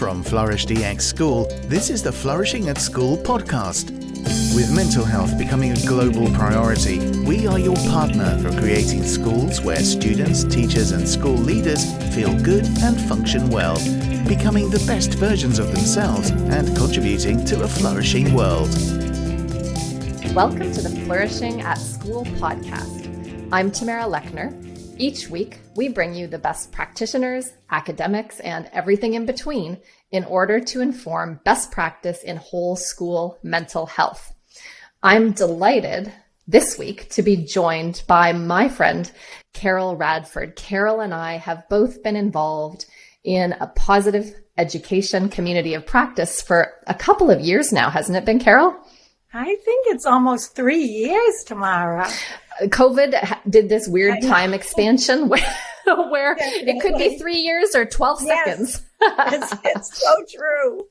From Flourish DX School, this is the Flourishing at School podcast. With mental health becoming a global priority, we are your partner for creating schools where students, teachers and school leaders feel good and function well, becoming the best versions of themselves and contributing to a flourishing world. Welcome to the Flourishing at School podcast. I'm Tamara Lechner. Each week, we bring you the best practitioners, academics, and everything in between in order to inform best practice in whole school mental health. I'm delighted this week to be joined by my friend, Carol Radford. Carol and I have both been involved in a positive education community of practice for a couple of years now, hasn't it been, Carol? I think it's almost 3 years, Tamara. COVID did this weird time expansion where it could be 3 years or 12 seconds. It's so true.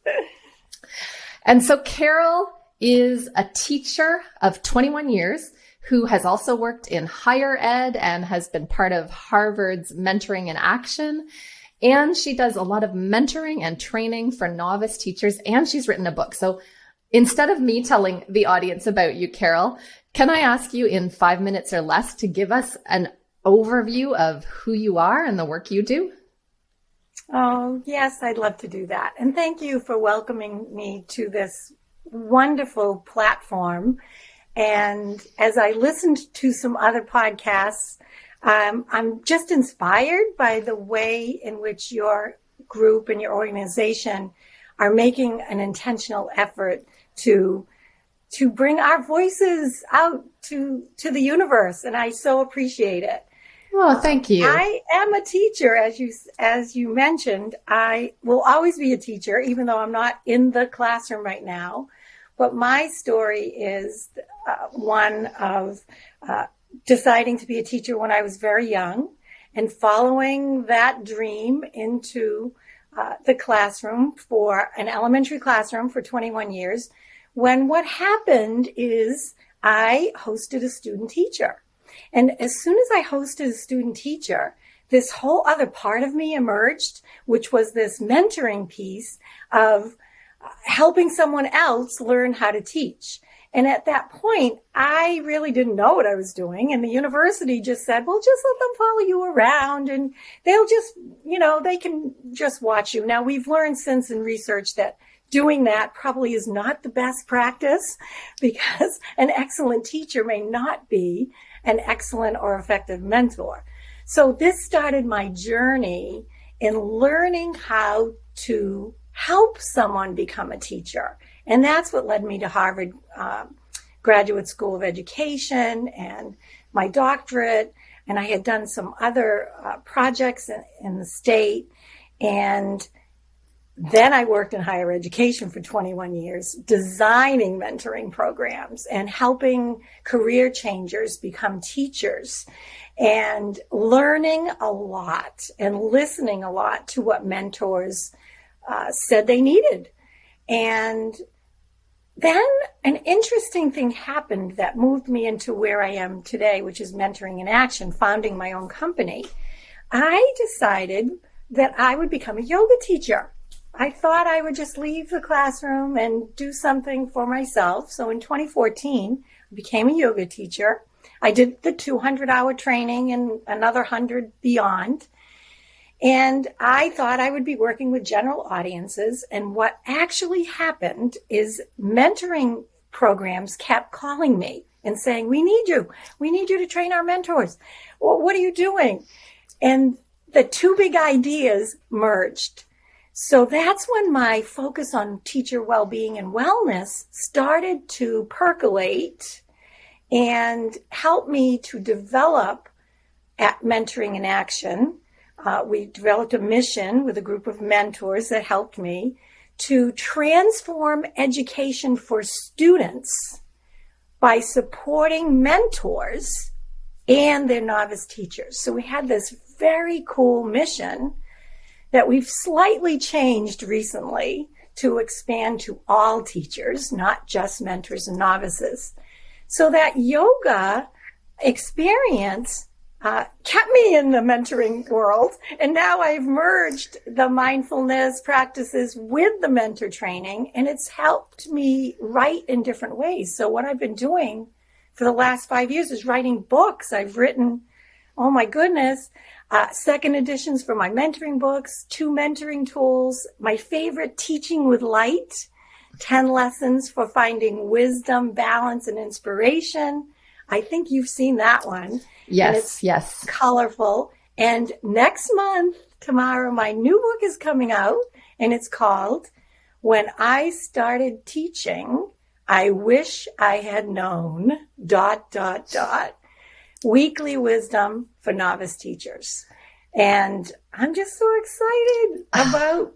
And so Carol is a teacher of 21 years who has also worked in higher ed and has been part of Harvard's Mentoring in Action. And she does a lot of mentoring and training for novice teachers, and she's written a book. So instead of me telling the audience about you, Carol, can I ask you in 5 minutes or less to give us an overview of who you are and the work you do? Oh, yes, I'd love to do that. And thank you for welcoming me to this wonderful platform. And as I listened to some other podcasts, I'm just inspired by the way in which your group and your organization are making an intentional effort to bring our voices out to the universe. And I so appreciate it. Oh, thank you. I am a teacher, as you mentioned. I will always be a teacher, even though I'm not in the classroom right now. But my story is one of deciding to be a teacher when I was very young and following that dream into the classroom for an elementary classroom for 21 years, when what happened is I hosted a student teacher. And as soon as I hosted a student teacher, this whole other part of me emerged, which was this mentoring piece of helping someone else learn how to teach. And at that point, I really didn't know what I was doing. And the university just said, well, just let them follow you around and they'll just, they can just watch you. Now, we've learned since in research that doing that probably is not the best practice, because an excellent teacher may not be an excellent or effective mentor. So this started my journey in learning how to help someone become a teacher. And that's what led me to Harvard Graduate School of Education and my doctorate. And I had done some other projects in the state. And then I worked in higher education for 21 years, designing mentoring programs and helping career changers become teachers, and learning a lot and listening a lot to what mentors said they needed. And then an interesting thing happened that moved me into where I am today, which is Mentoring in Action, founding my own company. I decided that I would become a yoga teacher. I thought I would just leave the classroom and do something for myself. So in 2014, I became a yoga teacher. I did the 200-hour training and another 100 beyond. And I thought I would be working with general audiences. And what actually happened is mentoring programs kept calling me and saying, we need you. We need you to train our mentors. Well, what are you doing? And the two big ideas merged. So that's when my focus on teacher well-being and wellness started to percolate and help me to develop at Mentoring in Action. We developed a mission with a group of mentors that helped me to transform education for students by supporting mentors and their novice teachers. So we had this very cool mission that we've slightly changed recently to expand to all teachers, not just mentors and novices. So that yoga experience kept me in the mentoring world. And now I've merged the mindfulness practices with the mentor training, and it's helped me write in different ways. So what I've been doing for the last 5 years is writing books. I've written, oh my goodness, second editions for my mentoring books, 2 mentoring tools, my favorite, Teaching with Light, 10 lessons for finding wisdom, balance, and inspiration. I think you've seen that one. Yes, yes. Colorful. And next month, Tamara, my new book is coming out, and it's called When I Started Teaching, I Wish I Had Known, ... Weekly Wisdom for Novice Teachers. And I'm just so excited about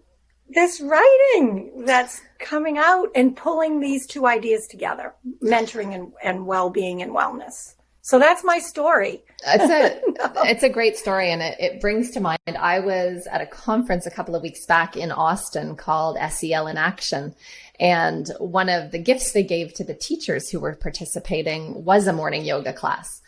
this writing that's coming out and pulling these 2 ideas together, mentoring and well-being and wellness. So that's my story. It's a great story, and it brings to mind, I was at a conference a couple of weeks back in Austin called SEL in Action. And one of the gifts they gave to the teachers who were participating was a morning yoga class.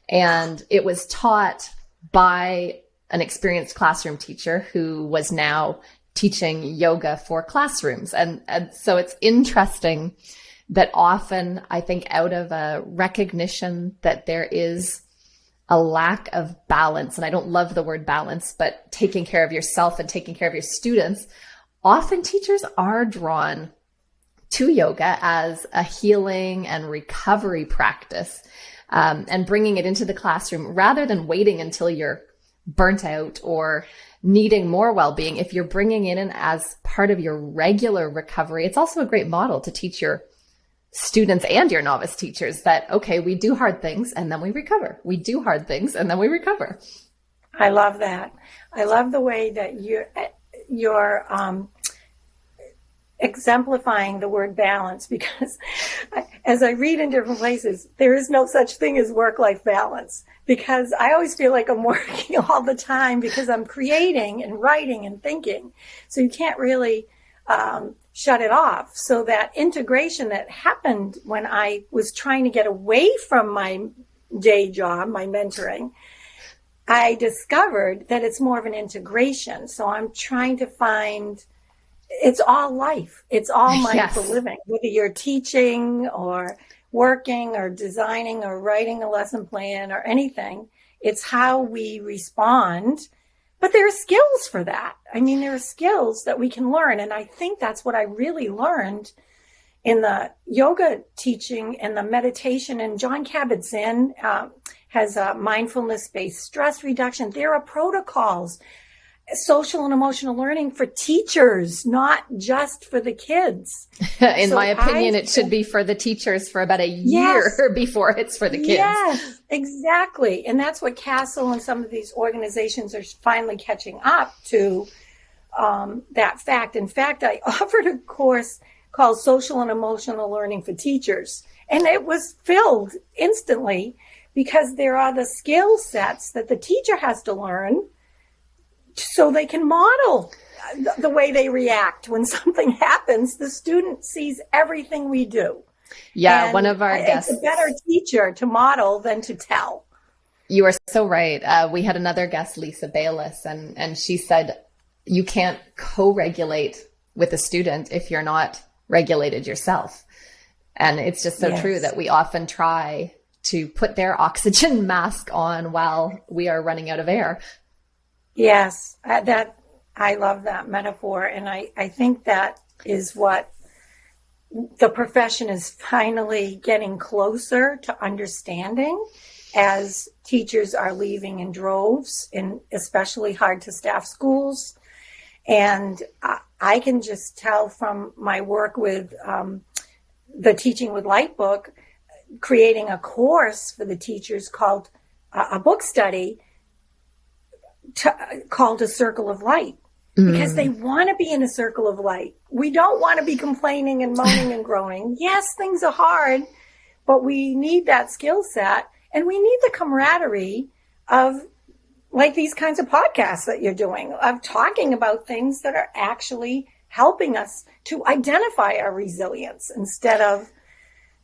And it was taught by an experienced classroom teacher who was now teaching yoga for classrooms. And so it's interesting that often, I think, out of a recognition that there is a lack of balance, and I don't love the word balance, but taking care of yourself and taking care of your students, often teachers are drawn to yoga as a healing and recovery practice, and bringing it into the classroom rather than waiting until you're burnt out or needing more well-being. If you're bringing it in as part of your regular recovery, it's also a great model to teach your students and your novice teachers that, okay, we do hard things and then we recover. We do hard things and then we recover. I love that. I love the way that you're exemplifying the word balance, because as I read in different places, there is no such thing as work-life balance, because I always feel like I'm working all the time because I'm creating and writing and thinking. So you can't really shut it off. So that integration that happened when I was trying to get away from my day job, my mentoring, I discovered that it's more of an integration. So I'm trying to find, it's all life. It's all mindful living, whether you're teaching or working or designing or writing a lesson plan or anything. It's how we respond. But there are skills for that. I mean, there are skills that we can learn. And I think that's what I really learned in the yoga teaching and the meditation. And John Kabat-Zinn has a mindfulness-based stress reduction. There are protocols, social and emotional learning for teachers, not just for the kids. In my opinion, it should be for the teachers for about a year before it's for the kids. Yes, exactly. And that's what Castle and some of these organizations are finally catching up to, that fact. In fact, I offered a course called Social and Emotional Learning for Teachers, and it was filled instantly because there are the skill sets that the teacher has to learn so they can model the way they react when something happens. The student sees everything we do. Yeah, and one of our guests. It's a better teacher to model than to tell. You are so right. We had another guest, Lisa Bayless, and she said, you can't co-regulate with a student if you're not regulated yourself. And it's just so true that we often try to put their oxygen mask on while we are running out of air. Yes, I love that metaphor. And I think that is what the profession is finally getting closer to understanding as teachers are leaving in droves in especially hard to staff schools. And I can just tell from my work with the Teaching with Light book, creating a course for the teachers called a book study called A Circle of Light, because they want to be in a circle of light. We don't want to be complaining and moaning and groaning. Yes, things are hard, but we need that skill set, and we need the camaraderie of like these kinds of podcasts that you're doing, of talking about things that are actually helping us to identify our resilience instead of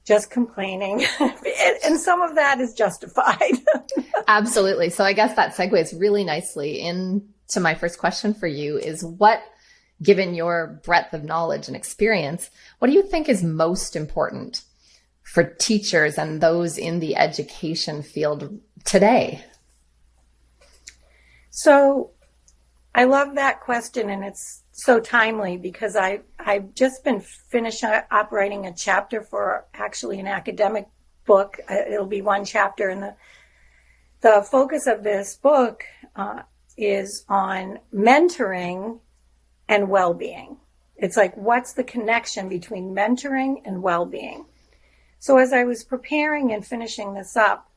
just complaining. And some of that is justified. Absolutely. So I guess that segues really nicely into my first question for you is given your breadth of knowledge and experience, what do you think is most important for teachers and those in the education field today? So I love that question, and it's so timely because I've just been finished operating a chapter for actually an academic book. It'll be one chapter, and the focus of this book is on mentoring and well-being. It's like, what's the connection between mentoring and well-being? So as I was preparing and finishing this up,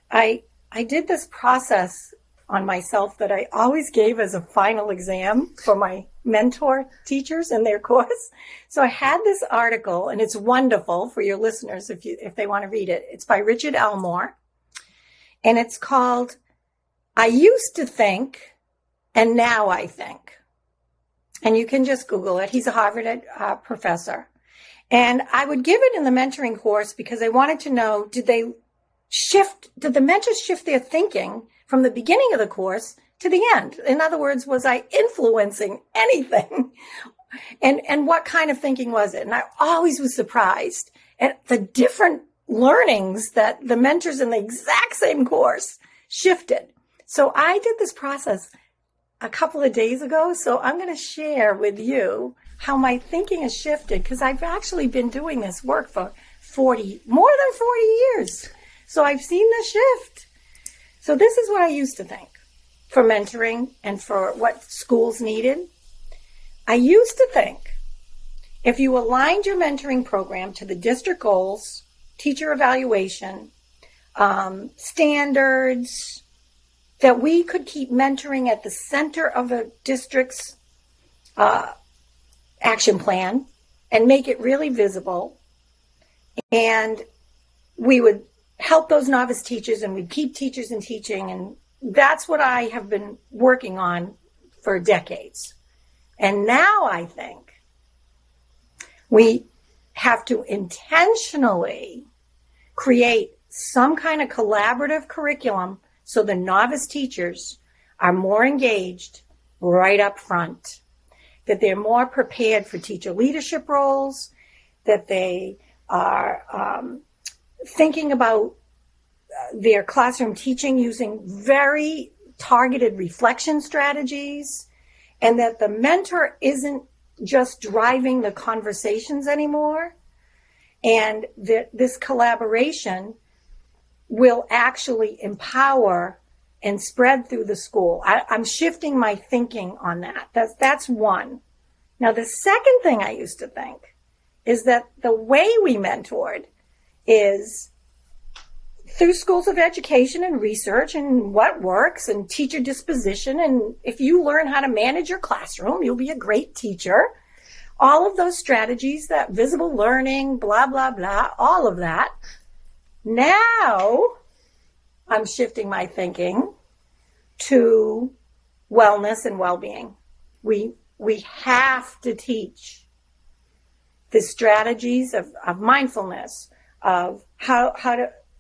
I did this process on myself that I always gave as a final exam for my mentor teachers in their course. So I had this article, and it's wonderful for your listeners if they want to read it. It's by Richard Elmore, and it's called "I Used to Think and Now I Think." And you can just Google it. He's a Harvard professor. And I would give it in the mentoring course because I wanted to know, did the mentors shift their thinking from the beginning of the course to the end? In other words, was I influencing anything? And what kind of thinking was it? And I always was surprised at the different learnings that the mentors in the exact same course shifted. So I did this process a couple of days ago. So I'm going to share with you how my thinking has shifted, because I've actually been doing this work for more than 40 years. So I've seen the shift. So this is what I used to think for mentoring and for what schools needed. I used to think if you aligned your mentoring program to the district goals, teacher evaluation, standards, that we could keep mentoring at the center of a district's action plan and make it really visible. And we would help those novice teachers, and we'd keep teachers in teaching. And that's what I have been working on for decades. And now I think we have to intentionally create some kind of collaborative curriculum so the novice teachers are more engaged right up front, that they're more prepared for teacher leadership roles, that they are thinking about their classroom teaching using very targeted reflection strategies, and that the mentor isn't just driving the conversations anymore, and that this collaboration will actually empower and spread through the school. I'm shifting my thinking on that. That's one. Now, the second thing I used to think is that the way we mentored is through schools of education and research and what works and teacher disposition. And if you learn how to manage your classroom, you'll be a great teacher. All of those strategies, that visible learning, blah, blah, blah, all of that. Now I'm shifting my thinking to wellness and well-being. We have to teach the strategies of mindfulness, of how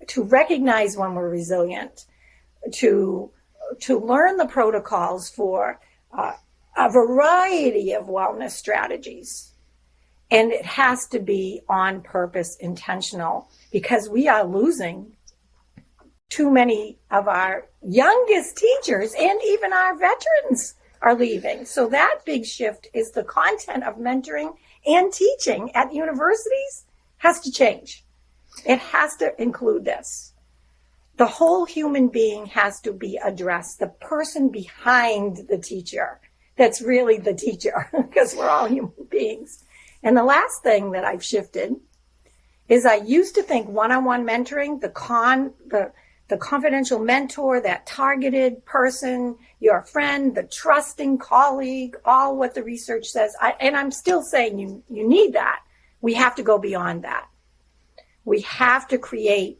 to recognize when we're resilient, to learn the protocols for a variety of wellness strategies. And it has to be on purpose, intentional, because we are losing too many of our youngest teachers, and even our veterans are leaving. So that big shift is the content of mentoring and teaching at universities has to change. It has to include this. The whole human being has to be addressed, the person behind the teacher that's really the teacher, because we're all human beings. And the last thing that I've shifted is I used to think one-on-one mentoring, the confidential mentor, that targeted person, your friend, the trusting colleague, all what the research says. And I'm still saying you need that. We have to go beyond that. We have to create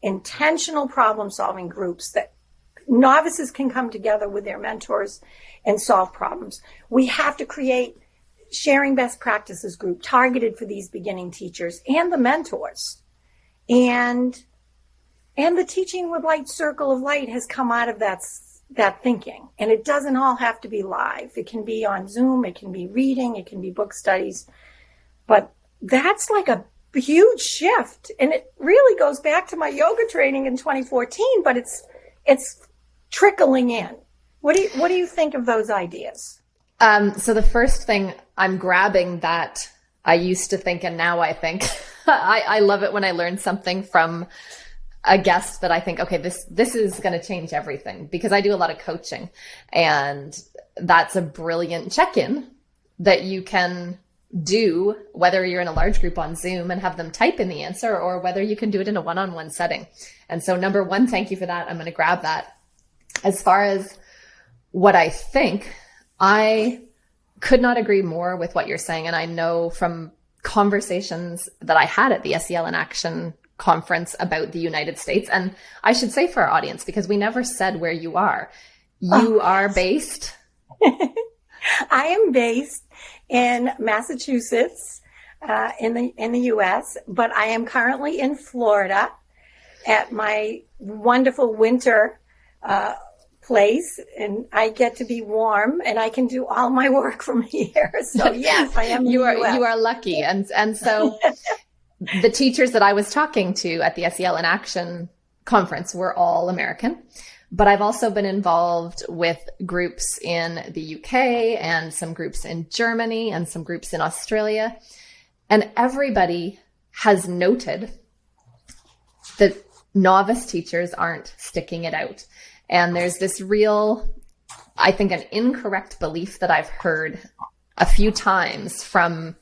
intentional problem-solving groups that novices can come together with their mentors and solve problems. We have to create sharing best practices group targeted for these beginning teachers and the mentors. And the teaching with light, circle of light has come out of that thinking. And it doesn't all have to be live. It can be on Zoom, it can be reading, it can be book studies. But that's like a huge shift. And it really goes back to my yoga training in 2014, but it's trickling in. What do you think of those ideas? So the first thing, I'm grabbing that I used to think and now I think. I love it when I learn something from a guest that I think, okay, this is going to change everything, because I do a lot of coaching, and that's a brilliant check-in that you can do, whether you're in a large group on Zoom and have them type in the answer, or whether you can do it in a one-on-one setting. And so number one, thank you for that. I'm going to grab that. As far as what I think, I could not agree more with what you're saying. And I know from conversations that I had at the SEL in Action conference about the United States, and I should say for our audience, because we never said where you are. You are based? I am based in Massachusetts, in the U.S., but I am currently in Florida at my wonderful winter place, and I get to be warm, and I can do all my work from here. So yes, I am. You are lucky, and so the teachers that I was talking to at the SEL in Action conference were all American. But I've also been involved with groups in the UK and some groups in Germany and some groups in Australia. And everybody has noted that novice teachers aren't sticking it out. And there's this real, I think, an incorrect belief that I've heard a few times from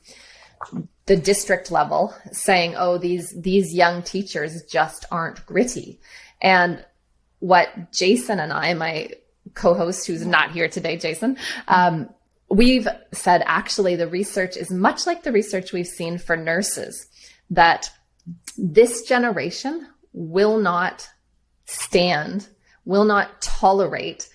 the district level saying, oh, these young teachers just aren't gritty. And what Jason and I, my co-host who's not here today, Jason, we've said, actually, the research is much like the research we've seen for nurses, that this generation will not tolerate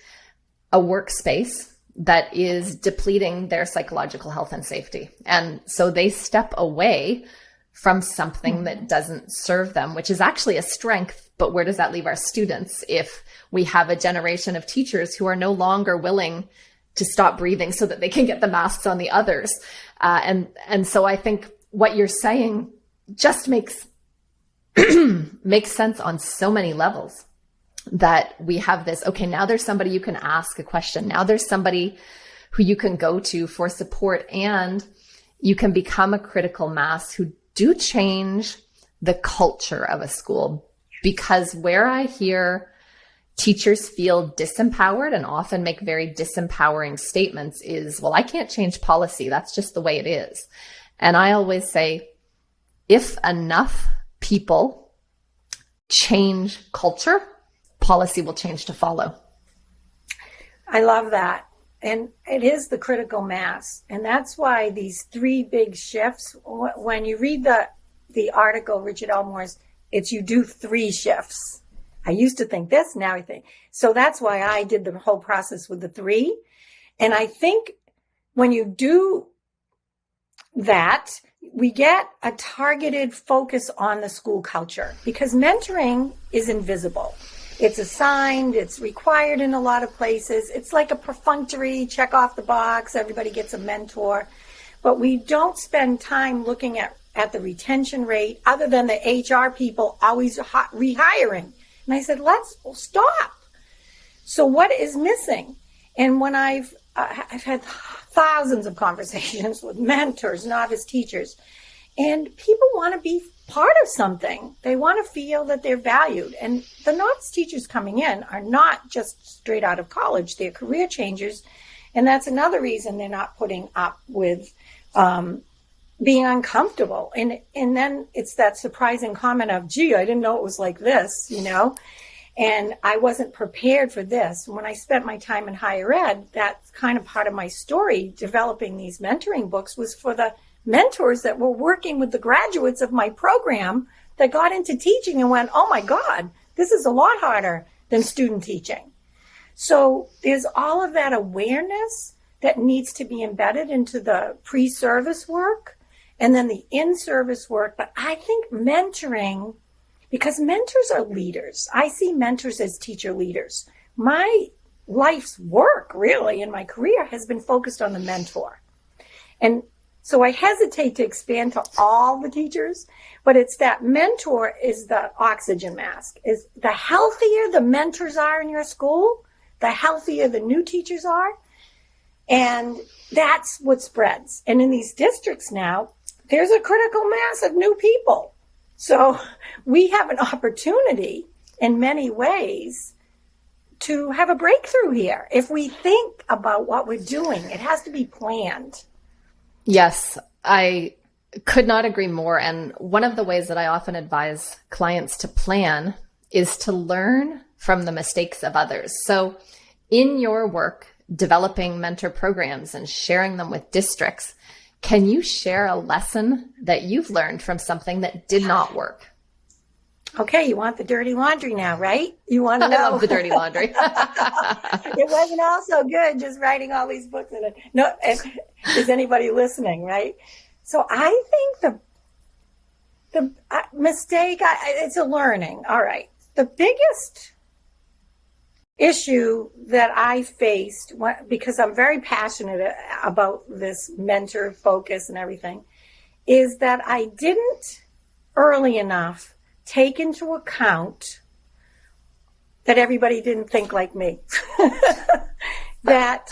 a workspace that is depleting their psychological health and safety. And so they step away from something that doesn't serve them, which is actually a strength. But where does that leave our students if we have a generation of teachers who are no longer willing to stop breathing so that they can get the masks on the others? And so I think what you're saying just makes sense on so many levels, that we have this, okay, now there's somebody you can ask a question. Now there's somebody who you can go to for support, and you can become a critical mass who do change the culture of a school. Because where I hear teachers feel disempowered and often make very disempowering statements is, well, I can't change policy. That's just the way it is. And I always say, if enough people change culture, policy will change to follow. I love that. And it is the critical mass. And that's why these three big shifts, when you read the article, Richard Elmore's, it's you do 3 shifts. I used to think this, now I think. So that's why I did the whole process with the 3. And I think when you do that, we get a targeted focus on the school culture, because mentoring is invisible. It's assigned, it's required in a lot of places. It's like a perfunctory check off the box, everybody gets a mentor. But we don't spend time looking at the retention rate, other than the HR people always rehiring. And I said, let's stop. So what is missing? And when I've had thousands of conversations with mentors, novice teachers, and people want to be part of something. They want to feel that they're valued. And the novice teachers coming in are not just straight out of college. They're career changers. And that's another reason they're not putting up with being uncomfortable. And then it's that surprising comment of, gee, I didn't know it was like this, and I wasn't prepared for this. When I spent my time in higher ed, that's kind of part of my story, developing these mentoring books, was for the mentors that were working with the graduates of my program that got into teaching and went, oh my God, this is a lot harder than student teaching. So there's all of that awareness that needs to be embedded into the pre-service work and then the in-service work. But I think mentoring because mentors are leaders. I see mentors as teacher leaders. My life's work, really, in my career has been focused on the mentor. And so I hesitate to expand to all the teachers, but it's that mentor is the oxygen mask. Is the healthier the mentors are in your school, the healthier the new teachers are. And that's what spreads. And in these districts now, there's a critical mass of new people. So we have an opportunity in many ways to have a breakthrough here. If we think about what we're doing, it has to be planned. Yes, I could not agree more. And one of the ways that I often advise clients to plan is to learn from the mistakes of others. So in your work, developing mentor programs and sharing them with districts, can you share a lesson that you've learned from something that did not work? Okay, you want the dirty laundry now, right? You want to know. I love the dirty laundry. It wasn't all so good just writing all these books. No, is anybody listening, right? So I think the mistake, it's a learning. All right. The biggest issue that I faced, because I'm very passionate about this mentor focus and everything, is that I didn't early enough take into account that everybody didn't think like me. that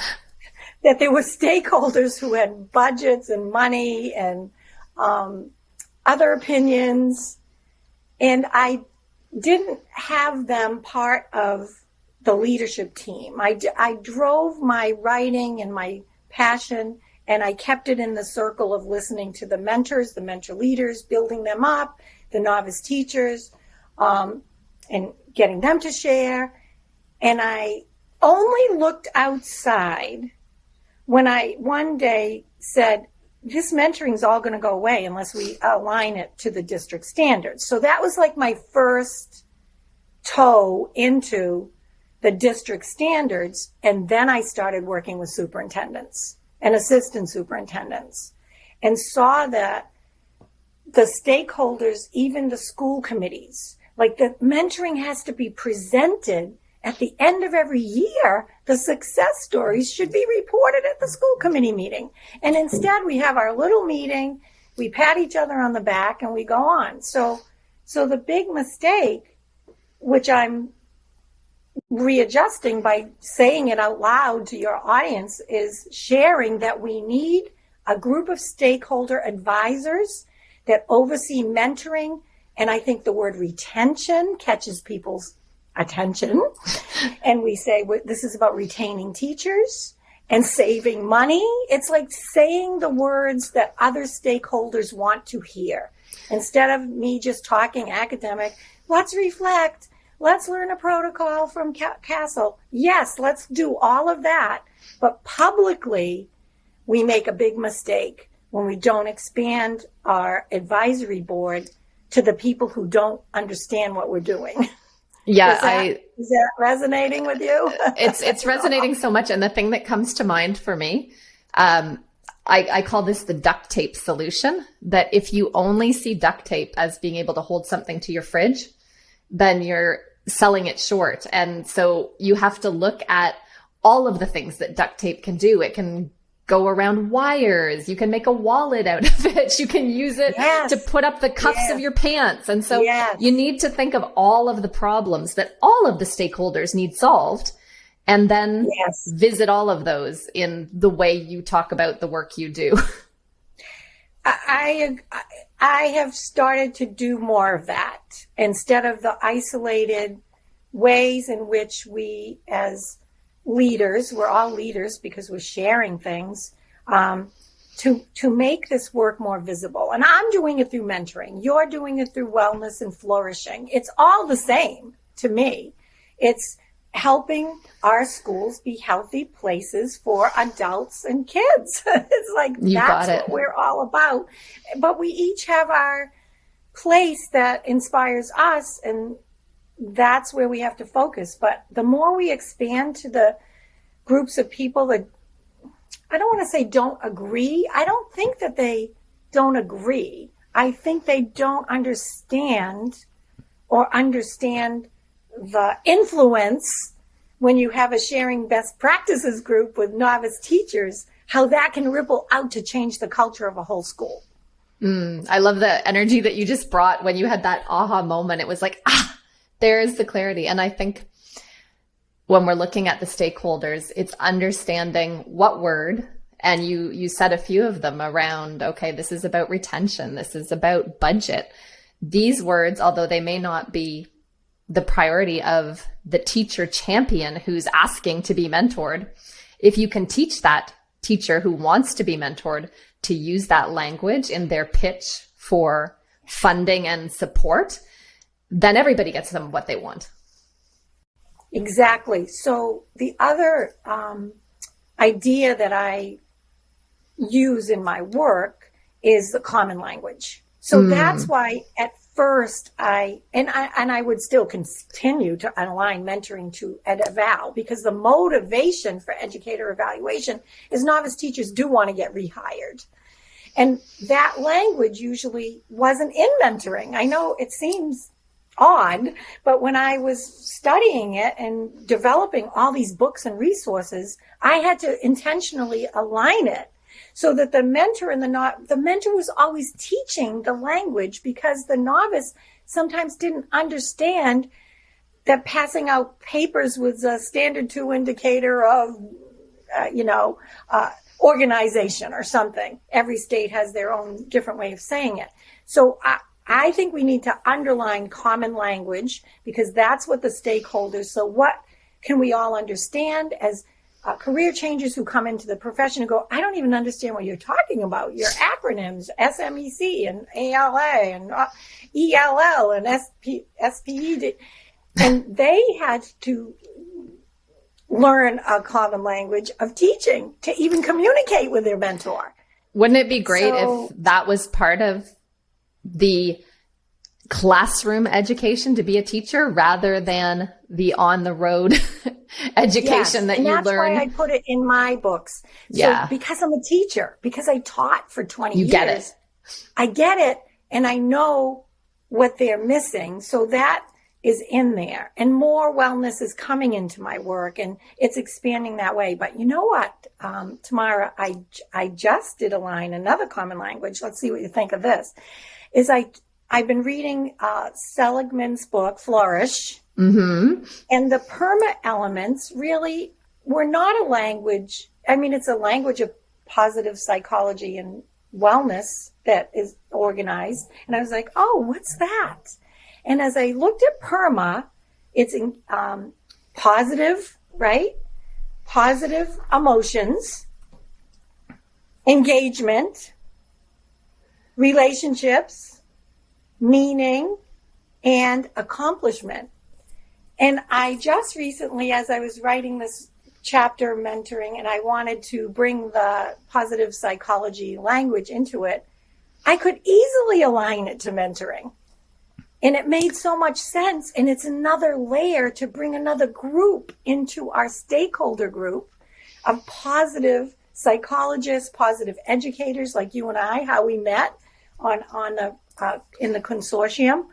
there were stakeholders who had budgets and money and other opinions, and I didn't have them part of the leadership team. I drove my writing and my passion, and I kept it in the circle of listening to the mentors, the mentor leaders, building them up, the novice teachers, and getting them to share. And I only looked outside when I one day said, this mentoring is all going to go away unless we align it to the district standards. So that was like my first toe into the district standards. And then I started working with superintendents and assistant superintendents and saw that the stakeholders, even the school committees, like the mentoring has to be presented at the end of every year. The success stories should be reported at the school committee meeting. And instead we have our little meeting, we pat each other on the back and we go on. So the big mistake, which I'm readjusting by saying it out loud to your audience, is sharing that we need a group of stakeholder advisors that oversee mentoring. And I think the word retention catches people's attention. And we say, this is about retaining teachers and saving money. It's like saying the words that other stakeholders want to hear. Instead of me just talking academic, let's reflect, let's learn a protocol from Castle. Yes, let's do all of that. But publicly, we make a big mistake when we don't expand our advisory board to the people who don't understand what we're doing. Yeah, is that resonating with you? It's resonating so much. And the thing that comes to mind for me, I call this the duct tape solution, that if you only see duct tape as being able to hold something to your fridge, then you're selling it short. And so you have to look at all of the things that duct tape can do. It can go around wires. You can make a wallet out of it. You can use it to put up the cuffs of your pants. And so you need to think of all of the problems that all of the stakeholders need solved, and then visit all of those in the way you talk about the work you do. I have started to do more of that instead of the isolated ways in which we as leaders, we're all leaders because we're sharing things, to make this work more visible. And I'm doing it through mentoring. You're doing it through wellness and flourishing. It's all the same to me. It's helping our schools be healthy places for adults and kids. It's like, that's what we're all about. But we each have our place that inspires us, and that's where we have to focus. But the more we expand to the groups of people that, I don't want to say don't agree. I don't think that they don't agree. I think they don't understand or understand the influence when you have a sharing best practices group with novice teachers, how that can ripple out to change the culture of a whole school. I love the energy that you just brought when you had that aha moment. It was like, there's the clarity. And I think when we're looking at the stakeholders, it's understanding what word, and you said a few of them around, okay, this is about retention. This is about budget. These words, although they may not be the priority of the teacher champion who's asking to be mentored, if you can teach that teacher who wants to be mentored to use that language in their pitch for funding and support, then everybody gets them what they want. Exactly. So the other idea that I use in my work is the common language. So that's why at first I would still continue to align mentoring to eval, because the motivation for educator evaluation is novice teachers do want to get rehired. And that language usually wasn't in mentoring. I know it seems odd, but when I was studying it and developing all these books and resources, I had to intentionally align it so that the mentor and the mentor was always teaching the language, because the novice sometimes didn't understand that passing out papers was a standard 2 indicator of, organization or something. Every state has their own different way of saying it. So I think we need to underline common language, because that's what the stakeholders, so what can we all understand as career changers who come into the profession and go, I don't even understand what you're talking about. Your acronyms, SMEC and ALA and ELL and SPED. And they had to learn a common language of teaching to even communicate with their mentor. Wouldn't it be great if that was part of the classroom education to be a teacher rather than the on the road education that you learn? That's why I put it in my books. So because I'm a teacher, because I taught for 20 years. Get it. I get it, and I know what they're missing. So that is in there, and more wellness is coming into my work, and it's expanding that way. But you know what, Tamara, I just did align another common language. Let's see what you think of this. I've been reading Seligman's book, Flourish, and the PERMA elements really were not a language. I mean, it's a language of positive psychology and wellness that is organized. And I was like, oh, what's that? And as I looked at PERMA, it's in positive, right? Positive emotions, engagement, relationships, meaning, and accomplishment. And I just recently, as I was writing this chapter, mentoring, and I wanted to bring the positive psychology language into it, I could easily align it to mentoring. And it made so much sense. And it's another layer to bring another group into our stakeholder group of positive psychologists, positive educators like you and I, how we met in the consortium.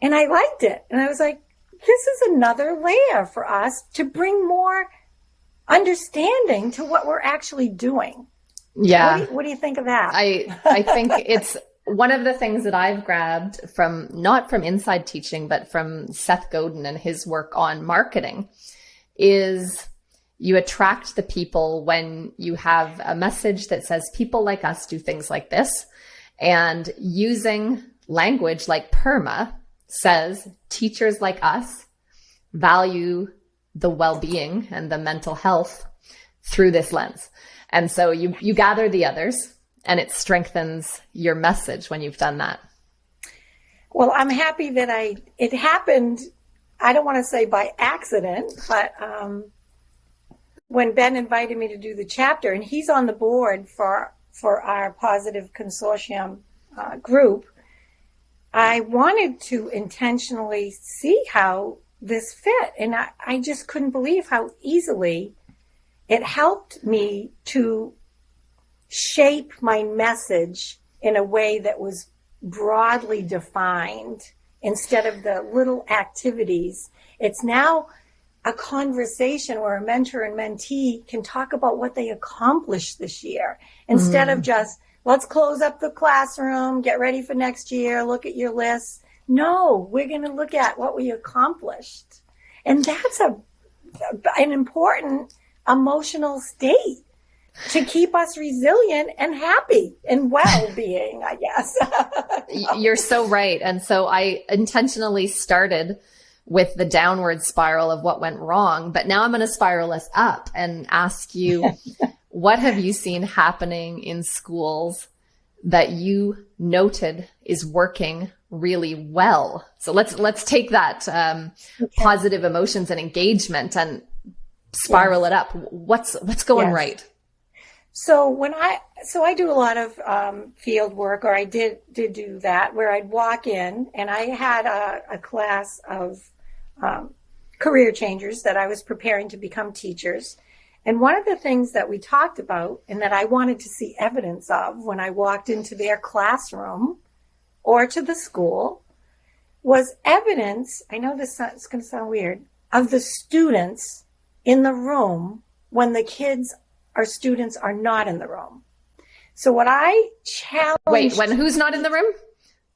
And I liked it. And I was like, this is another layer for us to bring more understanding to what we're actually doing. Yeah. What do you think of that? I think it's one of the things that I've grabbed from, not from Inside Teaching, but from Seth Godin and his work on marketing, is you attract the people when you have a message that says people like us do things like this. And using language like PERMA says teachers like us value the well-being and the mental health through this lens. And so you gather the others, and it strengthens your message when you've done that. Well, I'm happy that it happened, I don't want to say by accident, but when Ben invited me to do the chapter, and he's on the board for our Positive Consortium group, I wanted to intentionally see how this fit. And I just couldn't believe how easily it helped me to shape my message in a way that was broadly defined instead of the little activities. It's now a conversation where a mentor and mentee can talk about what they accomplished this year instead of just, let's close up the classroom, get ready for next year, look at your list. No, we're going to look at what we accomplished. And that's an important emotional state to keep us resilient and happy and well-being, I guess. You're so right. And so I intentionally started with the downward spiral of what went wrong, but now I'm going to spiral us up and ask you, what have you seen happening in schools that you noted is working really well? So let's take that positive emotions and engagement and spiral it up. What's going right? So I do a lot of field work, or I did do that, where I'd walk in and I had a class of career changers that I was preparing to become teachers. And one of the things that we talked about and that I wanted to see evidence of when I walked into their classroom or to the school was evidence, I know this is going to sound weird, of the students in the room when the kids or students are not in the room. So what I challenge... Wait, when who's not in the room?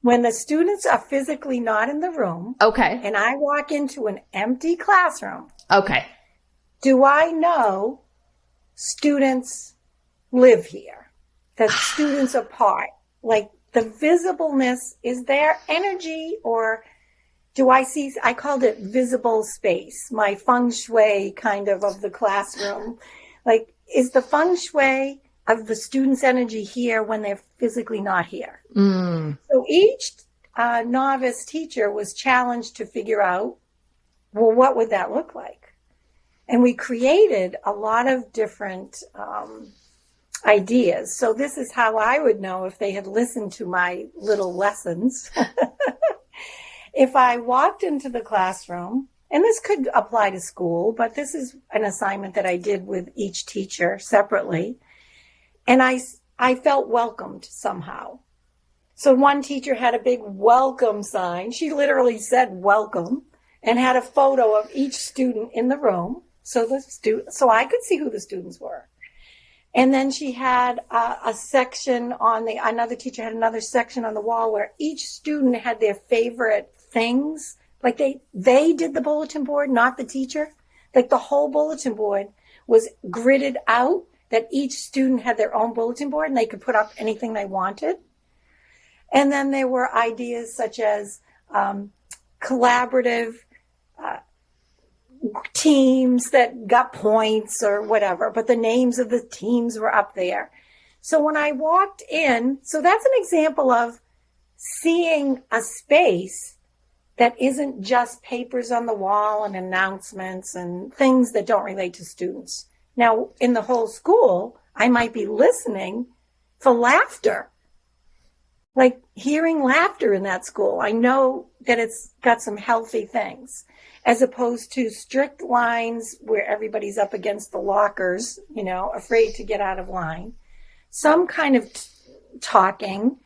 When the students are physically not in the room. Okay. And I walk into an empty classroom. Okay. Do I know students live here? That students are part? Like the visibleness, is there energy, or do I see, I called it visible space, my feng shui kind of the classroom. Like, is the feng shui of the students' energy here when they're physically not here? So each novice teacher was challenged to figure out, well, what would that look like? And we created a lot of different ideas. So this is how I would know if they had listened to my little lessons. If I walked into the classroom, and this could apply to school, but this is an assignment that I did with each teacher separately. And I felt welcomed somehow. So one teacher had a big welcome sign. She literally said welcome and had a photo of each student in the room. So I could see who the students were. And then she had a section another teacher had another section on the wall where each student had their favorite things. Like they did the bulletin board, not the teacher. Like the whole bulletin board was gridded out, that each student had their own bulletin board and they could put up anything they wanted. And then there were ideas such as collaborative teams that got points or whatever, but the names of the teams were up there. So when I walked in, so that's an example of seeing a space that isn't just papers on the wall and announcements and things that don't relate to students. Now, in the whole school, I might be listening for laughter, like hearing laughter in that school. I know that it's got some healthy things, as opposed to strict lines where everybody's up against the lockers, afraid to get out of line. Some kind of talking,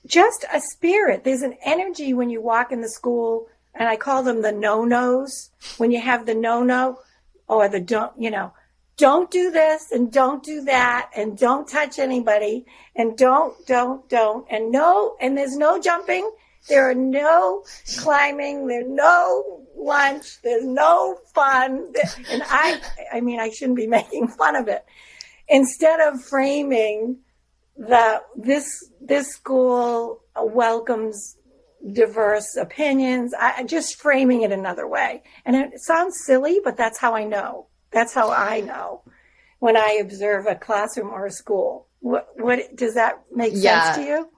just a spirit. There's an energy when you walk in the school, and I call them the no-nos. When you have the no-no or the don't do this and don't do that and don't touch anybody and don't, and no, and there's no jumping. There are no climbing. There's no lunch. There's no fun. And I shouldn't be making fun of it. Instead of framing this school welcomes diverse opinions, just framing it another way. And it sounds silly, but that's how I know. That's how I know when I observe a classroom or a school. What does that make sense to you?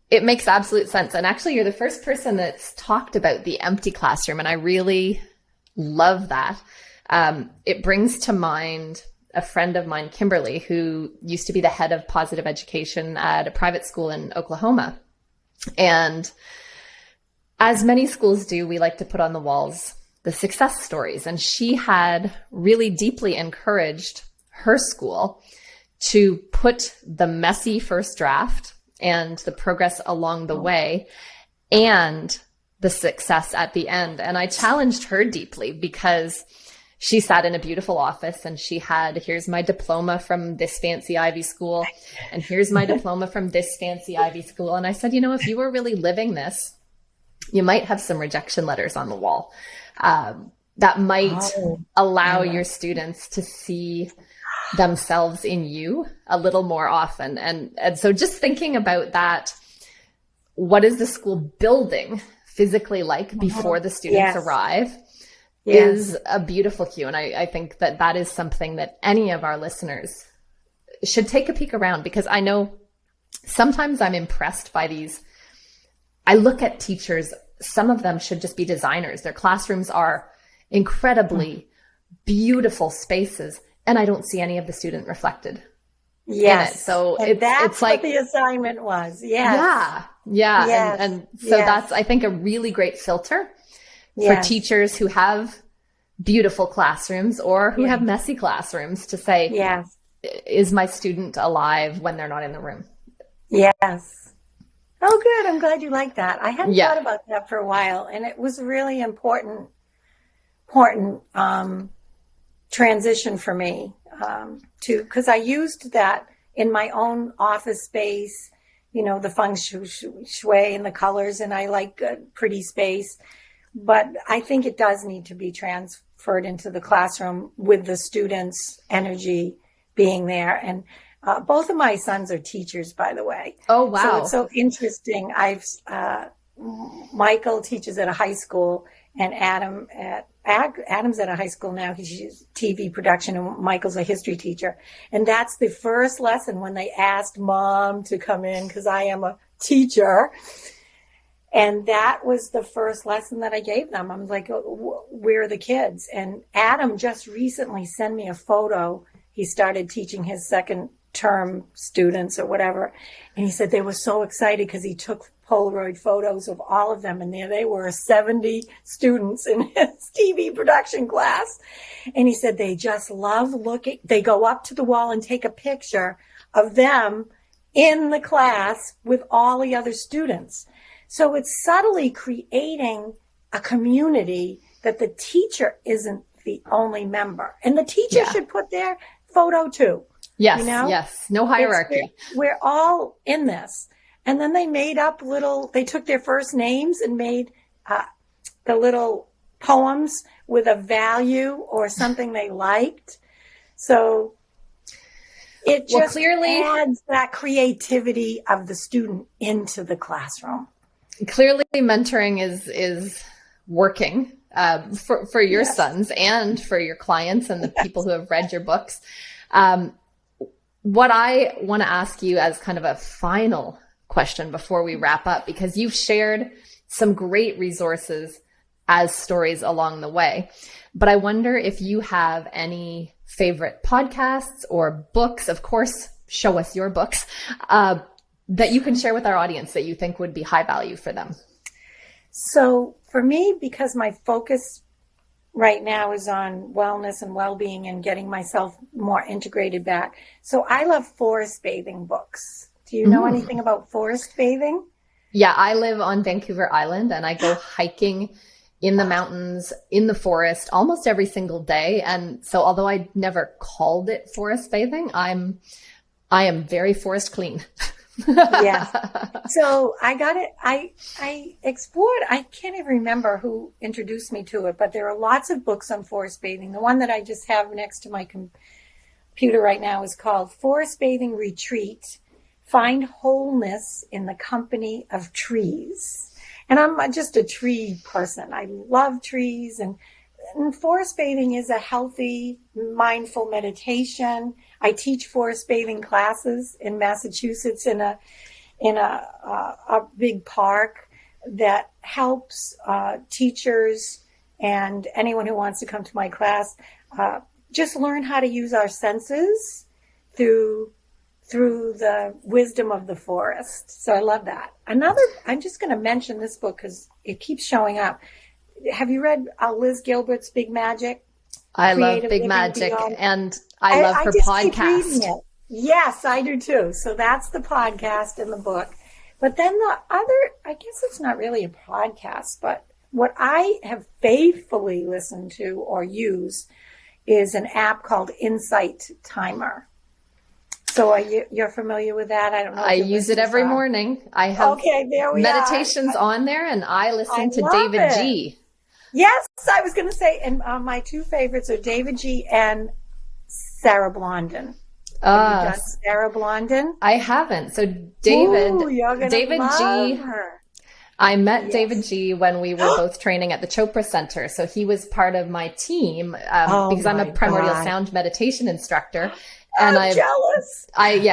It makes absolute sense. And actually, you're the first person that's talked about the empty classroom. And I really love that. It brings to mind a friend of mine, Kimberly, who used to be the head of positive education at a private school in Oklahoma. And as many schools do, we like to put on the walls the success stories. And she had really deeply encouraged her school to put the messy first draft and the progress along the way and the success at the end. And I challenged her deeply because she sat in a beautiful office and she had, here's my diploma from this fancy Ivy school, and here's my diploma from this fancy Ivy school. And I said, if you were really living this, you might have some rejection letters on the wall that might allow your students to see themselves in you a little more often. And so just thinking about that, what is the school building physically like before the students arrive is a beautiful cue. And I think that is something that any of our listeners should take a peek around, because I know sometimes I'm impressed by these. I look at teachers, some of them should just be designers. Their classrooms are incredibly beautiful spaces, and I don't see any of the student reflected. Yes. So that's it's like what the assignment was. Yes. Yeah. Yes. And so that's, I think, a really great filter for teachers who have beautiful classrooms or who have messy classrooms to say, is my student alive when they're not in the room? Yes. Oh, good. I'm glad you like that. I hadn't thought about that for a while, and it was a really important transition for me because I used that in my own office space, the feng shui and the colors, and I like a pretty space. But I think it does need to be transferred into the classroom with the students' energy being there. And both of my sons are teachers, by the way. Oh, wow. So it's so interesting. Michael teaches at a high school, and Adam's at a high school now. He's TV production, and Michael's a history teacher. And that's the first lesson when they asked Mom to come in, because I am a teacher. And that was the first lesson that I gave them. I'm like, where are the kids? And Adam just recently sent me a photo. He started teaching his second term students or whatever. And he said they were so excited because he took Polaroid photos of all of them. And there they were, 70 students in his TV production class. And he said they just love looking. They go up to the wall and take a picture of them in the class with all the other students. So it's subtly creating a community that the teacher isn't the only member. And the teacher should put their photo too. Yes, yes. No hierarchy. We're all in this. And then they made up they took their first names and made the little poems with a value or something they liked. So it just clearly adds that creativity of the student into the classroom. Clearly mentoring is working for your sons and for your clients and the people who have read your books. What I want to ask you as kind of a final question before we wrap up, because you've shared some great resources as stories along the way, but I wonder if you have any favorite podcasts or books, of course, show us your books, that you can share with our audience that you think would be high value for them. So for me, because my focus right now is on wellness and well-being and getting myself more integrated back. So I love forest bathing books. Do you know anything about forest bathing? Yeah, I live on Vancouver Island and I go hiking in the mountains, in the forest almost every single day. And so although I never called it forest bathing, I am very forest clean. Yes. So I got it. I explored, I can't even remember who introduced me to it, but there are lots of books on forest bathing. The one that I just have next to my computer right now is called Forest Bathing Retreat, Find Wholeness in the Company of Trees. And I'm just a tree person. I love trees, and forest bathing is a healthy, mindful meditation. I teach forest bathing classes in Massachusetts in a big park that helps teachers and anyone who wants to come to my class just learn how to use our senses through the wisdom of the forest. So I love that. I'm just going to mention this book because it keeps showing up. Have you read Liz Gilbert's Big Magic? I love Big Magic, and I love her podcast. Yes, I do too. So that's the podcast and the book. But then the other, I guess it's not really a podcast, but what I have faithfully listened to or use is an app called Insight Timer. So you're familiar with that? I don't know. I use it every morning. I have meditations on there, and I listen to David G. Yes, I was going to say, and my two favorites are David G. and Sarah Blondin. Have you done Sarah Blondin? I haven't. So David G. Her. I met David G. when we were both training at the Chopra Center. So he was part of my team because I'm a primordial sound meditation instructor. And I'm jealous.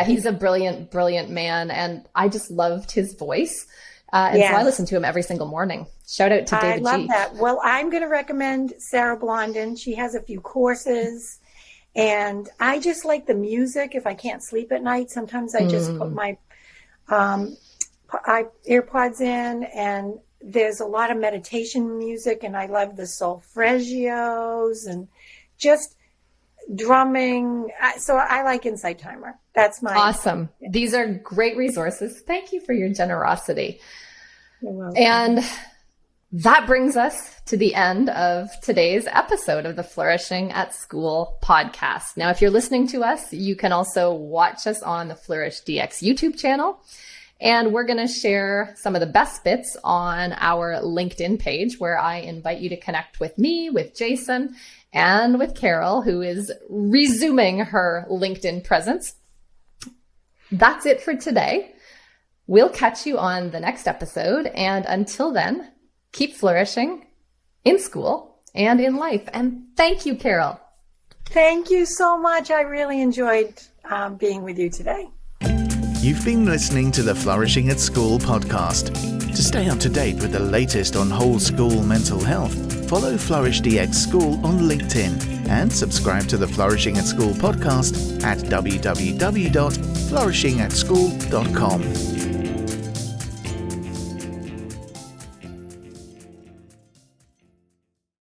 He's a brilliant, brilliant man. And I just loved his voice. So I listen to him every single morning. Shout out to David G. I love that. Well, I'm going to recommend Sarah Blondin. She has a few courses. And I just like the music. If I can't sleep at night, sometimes I just put my earpods in, and there's a lot of meditation music, and I love the solfeggios and just drumming. So I like Insight Timer. That's my awesome. These are great resources. Thank you for your generosity. You're welcome. And that brings us to the end of today's episode of the Flourishing at School podcast. Now, if you're listening to us, you can also watch us on the Flourish DX YouTube channel. And we're going to share some of the best bits on our LinkedIn page, where I invite you to connect with me, with Jason, and with Carol, who is resuming her LinkedIn presence. That's it for today. We'll catch you on the next episode. And until then, keep flourishing in school and in life. And thank you, Carol. Thank you so much. I really enjoyed being with you today. You've been listening to the Flourishing at School podcast. To stay up to date with the latest on whole school mental health, follow Flourish DX School on LinkedIn and subscribe to the Flourishing at School podcast at www.flourishingatschool.com.